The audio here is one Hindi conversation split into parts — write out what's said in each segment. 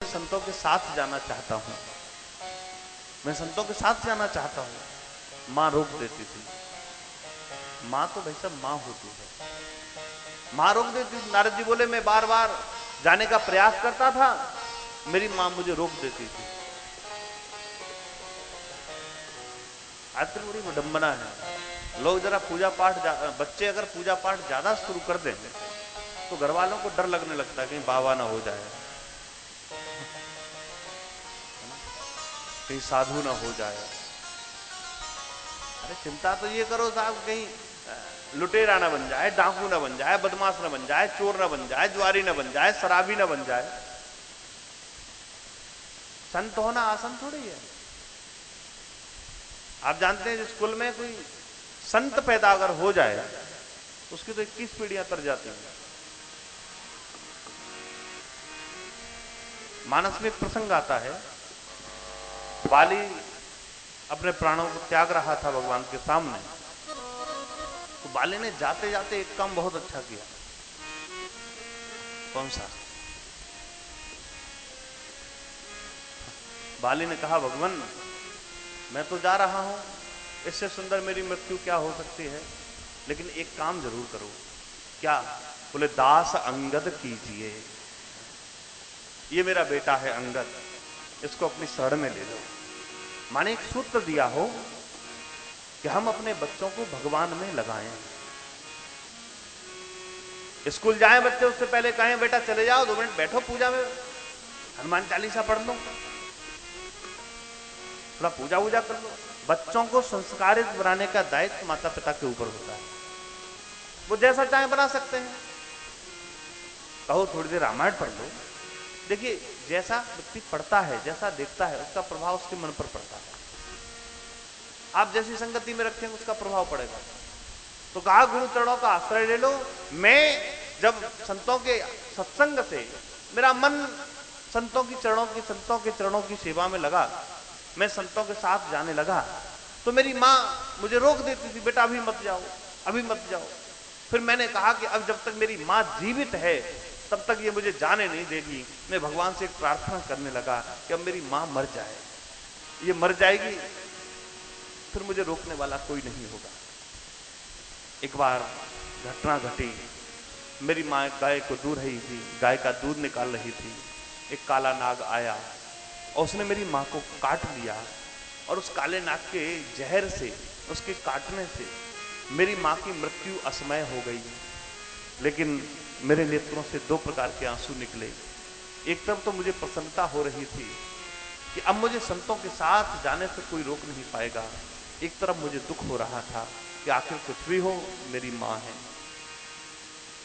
संतों के साथ जाना चाहता हूं, मैं संतों के साथ जाना चाहता हूं। मां रोक देती थी। मां तो भाई साहब मां होती है, मां रोक देती थी। नारद जी बोले मैं बार बार जाने का प्रयास करता था, मेरी मां मुझे रोक देती थी। आज तो बड़ी विडंबना है। लोग जरा पूजा पाठ, बच्चे अगर पूजा पाठ ज्यादा शुरू कर दें तो घर वालों को डर लगने लगता है कहीं बाबा ना हो जाए, कहीं साधु ना हो जाए। अरे चिंता तो ये करो साहब, कहीं लुटेरा ना बन जाए, डाकू ना बन जाए, बदमाश ना बन जाए, चोर ना बन जाए, जुआरी ना बन जाए, शराबी ना बन जाए। संत होना आसान थोड़ी है। आप जानते हैं स्कूल में कोई संत पैदा अगर हो जाए उसकी तो 21 पीढ़ियां तर जाती हैं। मानस में एक प्रसंग आता है, बाली अपने प्राणों को त्याग रहा था भगवान के सामने, तो बाली ने जाते जाते एक काम बहुत अच्छा किया। कौन सा? बाली ने कहा भगवान मैं तो जा रहा हूं, इससे सुंदर मेरी मृत्यु क्या हो सकती है, लेकिन एक काम जरूर करो। क्या? बोले दास अंगद कीजिए, ये मेरा बेटा है अंगद, इसको अपनी शरण में ले लो। माने एक सूत्र दिया हो कि हम अपने बच्चों को भगवान में लगाएं। स्कूल जाए बच्चे उससे पहले कहें बेटा चले जाओ 2 मिनट बैठो पूजा में, हनुमान चालीसा पढ़ लो, थोड़ा पूजा वूजा कर लो। बच्चों को संस्कारित बनाने का दायित्व माता पिता के ऊपर होता है। वो जैसा चाहे बना सकते हैं। कहो थोड़ी देर रामायण पढ़ लो। देखिए जैसा व्यक्ति पढ़ता है, जैसा देखता है, उसका प्रभाव उसके मन पर पड़ता है। आप जैसी संगति में रखेंगे उसका प्रभाव पड़ेगा। तो कहा गुरु चरणों का आश्रय ले लो। मैं जब संतों के सत्संग से मेरा मन संतों के चरणों की सेवा में लगा, मैं संतों के साथ जाने लगा, तो मेरी मां मुझे रोक देती थी, बेटा अभी मत जाओ, अभी मत जाओ। फिर मैंने कहा कि अब जब तक मेरी मां जीवित है तब तक ये मुझे जाने नहीं देगी। मैं भगवान से एक प्रार्थना करने लगा कि अब मेरी मां मर जाए, ये मर जाएगी फिर मुझे रोकने वाला कोई नहीं होगा। एक बार घटना घटी, मेरी मां गाय को दूध रही थी, गाय का दूध निकाल रही थी। एक काला नाग आया और उसने मेरी मां को काट लिया, और उस काले नाग के जहर से, उसके काटने से मेरी मां की मृत्यु असमय हो गई। लेकिन मेरे नेत्रों से 2 प्रकार के आंसू निकले। एक तरफ तो मुझे प्रसन्नता हो रही थी कि अब मुझे संतों के साथ जाने से कोई रोक नहीं पाएगा। एक तरफ मुझे दुख हो रहा था कि आखिर कुछ भी हो मेरी मां है,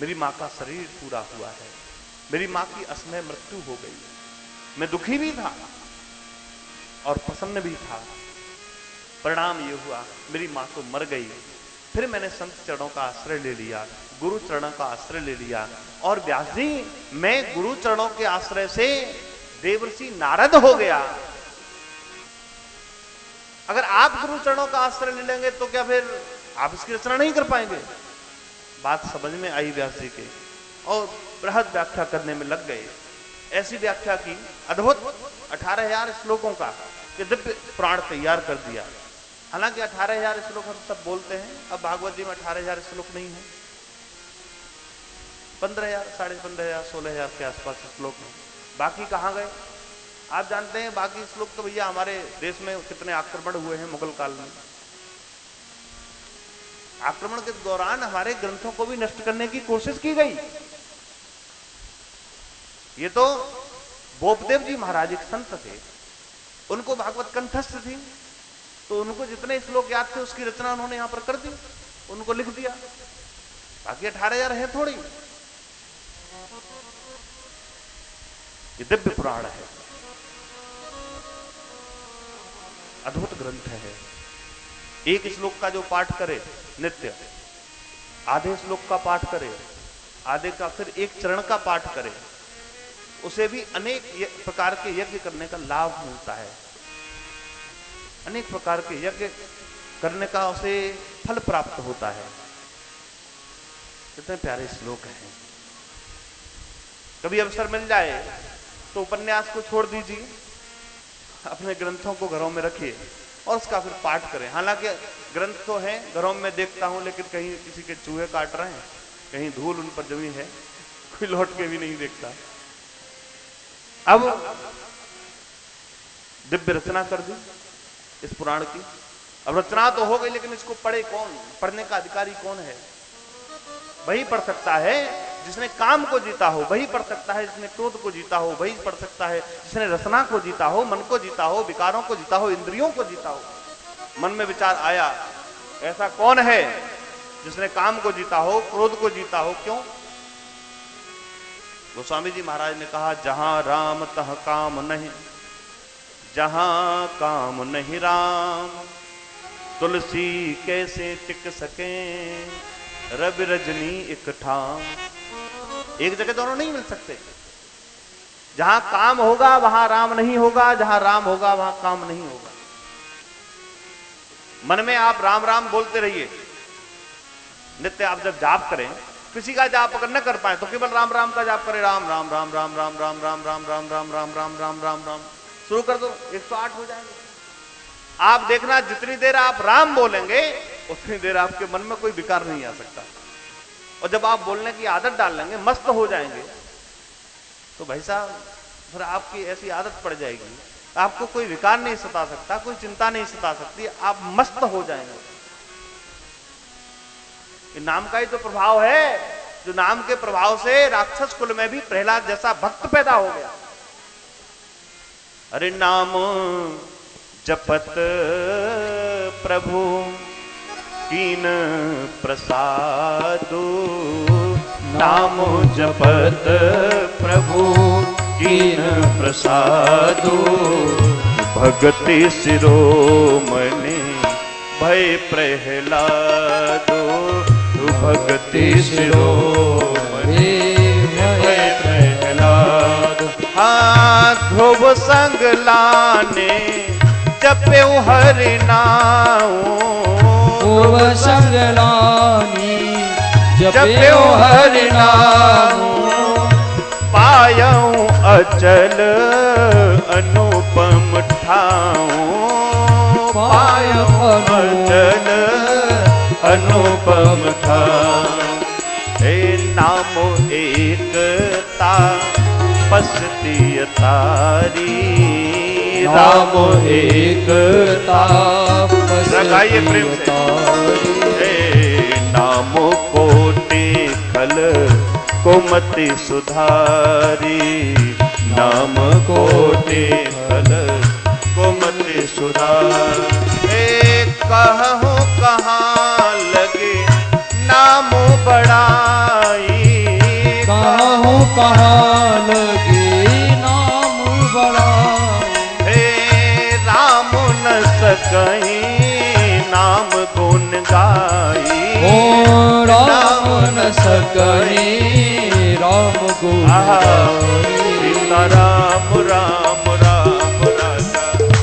मेरी मां का शरीर पूरा हुआ है, मेरी मां की असमय मृत्यु हो गई। मैं दुखी भी था और प्रसन्न भी था। परिणाम ये हुआ मेरी मां तो मर गई। फिर मैंने संत चरणों का आश्रय ले लिया, गुरु चरणों का आश्रय ले लिया। और व्यास जी मैं गुरु चरणों के आश्रय से देवर्षि नारद हो गया। अगर आप गुरु चरणों का आश्रय ले लेंगे तो क्या फिर आप इसकी रचना नहीं कर पाएंगे? बात समझ में आई व्यास जी के, और बृहद व्याख्या करने में लग गए। ऐसी व्याख्या की अद्भुत 18,000 श्लोकों का कि दिव्य पुराण तैयार कर दिया। हालांकि 18,000 श्लोक हम सब बोलते हैं, अब भागवत जी में 18,000 श्लोक नहीं है, 15,000, 15,500, 16,000 के आसपास श्लोक हैं। बाकी कहाँ गए? आप जानते हैं बाकी श्लोक तो भैया हमारे देश में कितने आक्रमण हुए हैं मुगल काल में। आक्रमण के दौरान हमारे ग्रंथों को भी नष्ट करने की कोशिश की गई। ये तो बोपदेव जी महाराज एक संत थे, उनको भागवत कंठस्थ थी, तो उनको जितने श्लोक याद थे उसकी रचना उन्होंने यहां पर कर दी, उनको लिख दिया। बाकी 18,000 है थोड़ी। ये दिव्य पुराण है, अद्भुत ग्रंथ है। एक श्लोक का जो पाठ करे नित्य, आधे श्लोक का पाठ करे, आधे का फिर एक चरण का पाठ करे, उसे भी अनेक प्रकार के यज्ञ करने का लाभ मिलता है। अनेक प्रकार के यज्ञ करने का उसे फल प्राप्त होता है। कितने प्यारे श्लोक हैं। कभी अवसर मिल जाए तो उपन्यास को छोड़ दीजिए, अपने ग्रंथों को घरों में रखिए और उसका फिर पाठ करें। हालांकि ग्रंथ तो हैं घरों में देखता हूं, लेकिन कहीं किसी के चूहे काट रहे हैं, कहीं धूल उन पर जमी है, कोई लौट के भी नहीं देखता। अब दिव्य रचना कर दी इस पुराण की। अब रचना तो हो गई, लेकिन इसको पढ़े कौन? पढ़ने का अधिकारी कौन है? वही पढ़ सकता है जिसने काम को जीता हो, वही पढ़ सकता है जिसने क्रोध को जीता हो, वही पढ़ सकता है जिसने रसना को जीता हो, मन को जीता हो, विकारों को जीता हो, इंद्रियों को जीता हो। मन में विचार आया, ऐसा कौन है जिसने काम को जीता हो, क्रोध को जीता हो? क्यों? गोस्वामी जी महाराज ने कहा, जहां राम तह काम नहीं, जहां काम नहीं राम, तुलसी कैसे टिक सके, रवि रजनी एक ठाम। एक जगह दोनों नहीं मिल सकते। जहां काम होगा वहां राम नहीं होगा, जहां राम होगा वहां काम नहीं होगा। मन में आप राम राम बोलते रहिए। नित्य आप जब जाप करें, किसी का जाप अगर न कर पाए तो केवल राम राम का जाप करें। राम राम राम राम राम राम राम राम राम राम राम राम राम राम राम शुरू कर दो, 108 हो जाएंगे। आप देखना, जितनी देर आप राम बोलेंगे उतनी देर आपके मन में कोई विकार नहीं आ सकता। और जब आप बोलने की आदत डाल लेंगे, मस्त हो जाएंगे, तो भाई साहब फिर आपकी ऐसी आदत पड़ जाएगी, आपको कोई विकार नहीं सता सकता, कोई चिंता नहीं सता सकती, आप मस्त हो जाएंगे। ये नाम का ही तो प्रभाव है, जो नाम के प्रभाव से राक्षस कुल में भी प्रहलाद जैसा भक्त पैदा हो गया। अरे नाम जपत प्रभु कीन प्रसादु, नाम जपत प्रभु कीन प्रसादु, भगति शिरोमणि भय प्रहलादो, भगति शिरोमणि भय प्रहलाद। हाँ ध्रुव संग लाने जप्यो हरि नाम, ध्रुव संग लानी जप्यो हरि नाम, पायऊ अचल अनुपम ठाऊ, पायऊ अचल अनुपम ठाऊ। हे नामो एकता पसती तारी, नाम एकता लगाइए प्रेम से। नामो कोटि खल कोमति सुधारी, नाम कोटि खल कोमति सुधारी। कहूँ कहाँ लगे नाम बड़ाई, कहूँ कहाँ लगे नाम बड़ाई। राम न सकहीं नाम गुण गाई, ओ राम न सकहीं राम गुण गाई। सीता राम राम राम राजा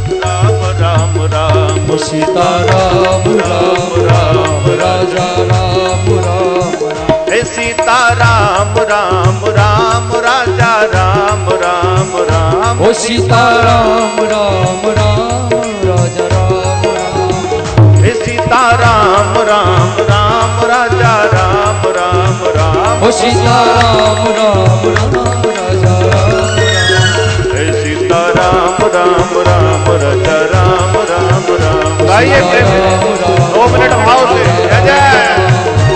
राम राम राम, सीता राम राम राम राजा राम राम राम। हे सीता राम राम राम राजा राम राम राम, ओ सीता राम राम राम राजा राम राम। हे सीता राम राम राम राजा राम राम राम, ओ सीता राम राम राम राजा राम राम। हे सीता राम राम राम राजा राम राम राम। गाइए 2 मिनट भाव से जय जय।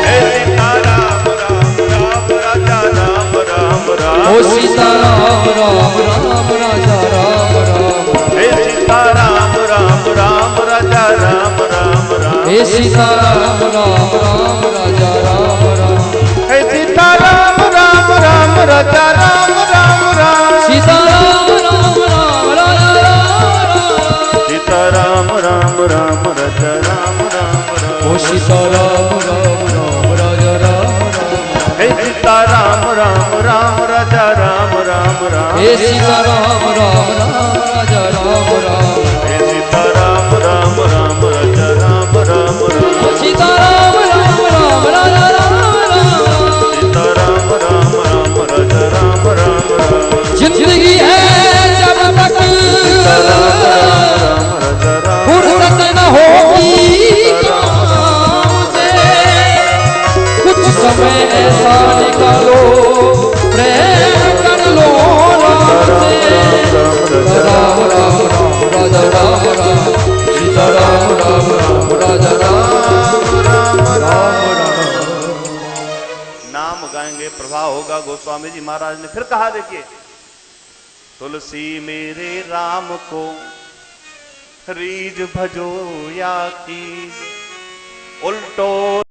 हे सीता राम राम राम राजा राम राम राम, ओ सीता राम राम राम राजा राम राम। हे सीता राम राम राम राजा राम राम राम, हे सीता राम राम राम राजा राम राम। हे सीता राम राम राम राजा राम राम राम, सीता राम राम राम राजा राम राम। सीता राम राम राम राजा राम राम राम, ओ सीता राम राम राम राजा राम राम। हे सीता राम राम राम राजा राम राम राम, हे सीता राम राम राम राजा राम राम। हे सीता राम राम राम राजा राम राम राम, सीता राम राम राम राजा राम राम। सीता राम राम राम राजा राम राम राम। जिंदगी है समय ऐसा निकालो प्रेम कर लो राम से राम राम राम राजा राम राम सीता राम राम राम राजा राम राम राम राम। नाम गाएंगे प्रभाव होगा। गोस्वामी जी महाराज ने फिर कहा, देखिए, तुलसी मेरे राम को रीझ भजो या की उल्टो